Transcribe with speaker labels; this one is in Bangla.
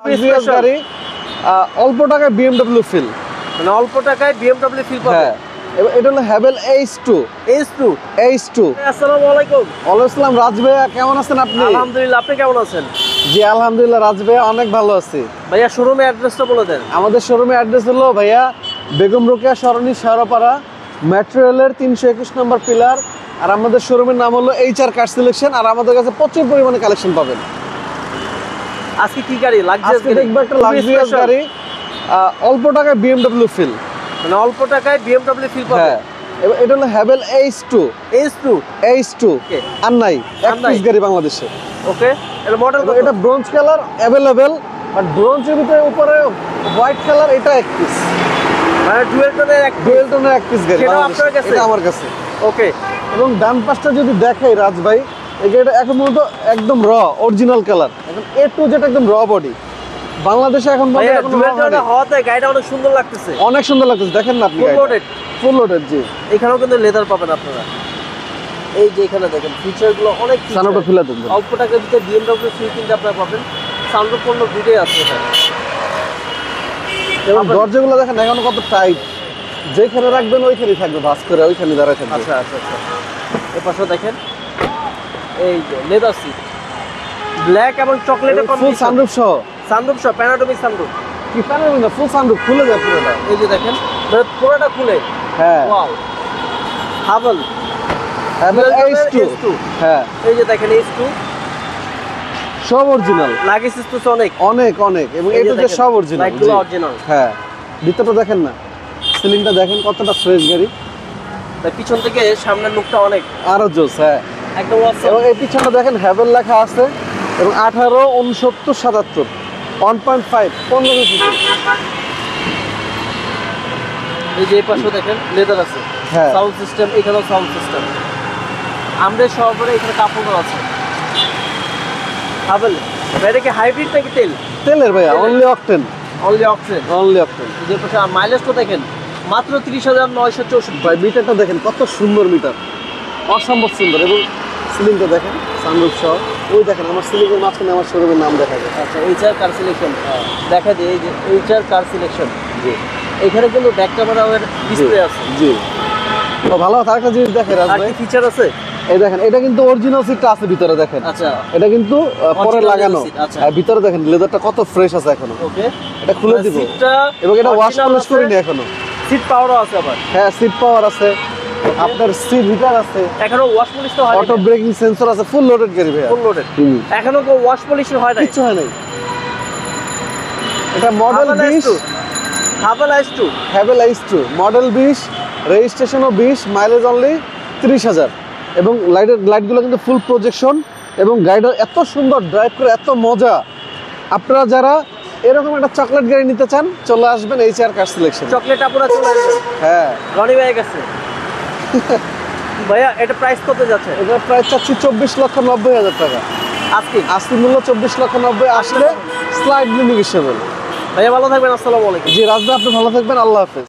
Speaker 1: লাক্সারিয়াস গাড়ি অল্প টাকায় BMW ফিল,
Speaker 2: মানে অল্প টাকায় BMW ফিল পাবে।
Speaker 1: হ্যাঁ, এটা হলো হ্যাভেল H2।
Speaker 2: আসসালামু আলাইকুম।
Speaker 1: ওয়ালাইকুম আসসালাম। রাজ ভাইয়া কেমন আছেন আপনি?
Speaker 2: আলহামদুলিল্লাহ, আপনি কেমন আছেন?
Speaker 1: জি আলহামদুলিল্লাহ, রাজ ভাইয়া অনেক ভালো আছি।
Speaker 2: ভাইয়া শোরুমের অ্যাড্রেসটা বলে দেন।
Speaker 1: আমাদের শোরুমের অ্যাড্রেস হলো ভাইয়া বেগম রোকেয়া সরণি শেওড়াপাড়া, মেট্রো রেলের 321 নম্বর পিলার। আর আমাদের শোরুমের নাম হলো HR কার সিলেকশন। আর আমাদের কাছে প্রচুর পরিমাণে কালেকশন পাবেন।
Speaker 2: আজকে কি গাড়ি?
Speaker 1: আজকে দেখবো একটা লাক্সারিয়াস গাড়ি অল্প টাকায় BMW ফিল,
Speaker 2: মানে অল্প টাকায় BMW ফিল পাবে।
Speaker 1: হ্যাঁ, এটা হলো হ্যাভেল H2। আর নাই এক পিস গাড়ি বাংলাদেশে।
Speaker 2: ওকে, এটা মডেল কত?
Speaker 1: এটা ব্রোঞ্জ কালার अवेलेबल, আর ব্রোঞ্জের ভিতরে উপরে হোয়াইট কালার, এটা এক পিস,
Speaker 2: মানে ডুয়েল টোনের এক
Speaker 1: পিস গাড়ি
Speaker 2: সেটা আপনার কাছে?
Speaker 1: এটা আমার কাছে।
Speaker 2: ওকে,
Speaker 1: এবং ডান পাশটা যদি দেখাই রাজ ভাই, এটা এখন মূলত একদম র অরিজিনাল কালার, এখন A to Z একদম র বডি। বাংলাদেশে এখন
Speaker 2: ভাইয়া ডুয়েল টোনের হওয়াতে গাড়িটা অনেক সুন্দর লাগতেছে।
Speaker 1: অনেক সুন্দর লাগতেছে, দেখেন না আপনি। ফুল লোডেড জি।
Speaker 2: এখানেও কিন্তু লেদার পাবেন আপনারা। এই যে এখানে দেখেন ফিচারগুলো অনেক
Speaker 1: সানরুফটা খুলে দেন।
Speaker 2: অল্প টাকার ভিতরে BMW ফিল কিন্তু আপনারা পাবেন। সানরুফ পণ্য দুটোই আছে এখানে।
Speaker 1: এবং দরজাগুলো দেখেন এখন কত টাইট, যেখানে রাখবেন ওইখানেই থাকবে, ভাঁজ করে ওইখানে দাঁড়ায় থাকবে।
Speaker 2: আচ্ছা। এই পাশে দেখেন এই যে লেদার সিট, ব্ল্যাক এবং চকলেটের
Speaker 1: ফুল সানরুফ সহ,
Speaker 2: প্যানোরামিক সানরুফ।
Speaker 1: কি প্যানেল না, ফুল সানরুফ খুলে যায় পুরোটা।
Speaker 2: এই যে দেখেন মানে পুরোটা খুলে।
Speaker 1: হ্যাঁ,
Speaker 2: ওয়াও, হাভেল
Speaker 1: H2। হ্যাঁ,
Speaker 2: এই যে দেখেন H2
Speaker 1: সব অরিজিনাল,
Speaker 2: লাগেজ স্পেস অনেক
Speaker 1: অনেক এবং এটা যে সব অরিজিনাল,
Speaker 2: লাইটগুলো অরিজিনাল।
Speaker 1: হ্যাঁ, ভিতরটা দেখেন না, সিলিংটা দেখেন কতটা ফ্রেশ গাড়ি।
Speaker 2: তাই পিছন থেকে সামনের লুকটা অনেক
Speaker 1: আরো জোস। হ্যাঁ,
Speaker 2: একদম awesome।
Speaker 1: এবং এই পিছনটা দেখেন হ্যাভেল লেখা আছে এবং 18, 69, 77, 1.5 15 সিসি।
Speaker 2: এই যে এই পাশেও দেখেন লেদার আছে,
Speaker 1: হ্যাঁ,
Speaker 2: সাউন্ড সিস্টেম, এখানেও সাউন্ড সিস্টেম। আমরা সহকারে এখানে কাপড় আছে। হাভেল এটা কি হাইব্রিড নাকি
Speaker 1: তেলের ভাইয়া? Only octane.
Speaker 2: Only octane. এই যে পাশে মাইলেজটা দেখেন মাত্র 30,964।
Speaker 1: ভাই মিটারটা দেখেন কত সুন্দর মিটার, অসম্ভব সুন্দর। এবং সিলিংটা দেখেন সানরুফ সহ। ওই দেখেন আমার সিলিংয়ের মাঝখানে আমার শোরুমের নাম দেখা যায়।
Speaker 2: আচ্ছা, HR কার সিলেকশন দেখা যায়। এই যে HR কার সিলেকশন,
Speaker 1: জি,
Speaker 2: এখানে কিন্তু ব্যাক ক্যামেরার ডিসপ্লে আছে।
Speaker 1: জি, তো ভালো। আরেকটা জিনিস দেখেন রাজ
Speaker 2: আর
Speaker 1: ভাই,
Speaker 2: কি ফিচার আছে?
Speaker 1: এই দেখেন এটা কিন্তু অরিজিনাল সিটটা আছে ভিতরে, দেখেন।
Speaker 2: আচ্ছা,
Speaker 1: এটা কিন্তু পরে
Speaker 2: Original
Speaker 1: লাগানো।
Speaker 2: seat, আচ্ছা।
Speaker 1: আর ভিতরে দেখেন লেদারটা কত ফ্রেশ আছে এখনো।
Speaker 2: ওকে,
Speaker 1: এটা খুলে দিব এবং এটা ওয়াশ পলিশ করিনি এখনো।
Speaker 2: সিট পাওয়ারও আছে আবার।
Speaker 1: হ্যাঁ, সিট পাওয়ার আছে, আপনার সিট হিটার আছে,
Speaker 2: এখনো ওয়াশ পলিশ তো হয়
Speaker 1: অটো ব্রেকিং সেন্সর আছে, ফুল লোডেড গাড়ি ভাইয়া।
Speaker 2: Full loaded. এখনো কো ওয়াশ পলিশ হয় না,
Speaker 1: কিছু হয় নাই। এটা model 20,
Speaker 2: Havell H2।
Speaker 1: Haven H2 model 20, রেজিস্ট্রেশনও 20, mileage only 30,000। এবং লাইটগুলো কিন্তু ফুল প্রজেকশন এবং গাড়িটা এত সুন্দর, ড্রাইভ করে এত মজা। আপনারা যারা এরকম একটা চকলেট গাড়ি নিতে চান চলে আসবেন HR কার সিলেকশন।
Speaker 2: চকলেট আপুরা চলে আসবেন।
Speaker 1: হ্যাঁ,
Speaker 2: রনি ভাই গেছে। ভাইয়া এটা প্রাইস কত যাচ্ছে?
Speaker 1: এটা প্রাইস চাচ্ছি 24,90,000 টাকা। আজকে মূল্য 24,90,000। আসলে স্লাইডলি নেগোশিয়েবল।
Speaker 2: ভাইয়া ভালো থাকবেন। আসসালামু আলাইকুম।
Speaker 1: জি রাজদা, আপনি ভালো থাকবেন। আল্লাহ হাফেজ।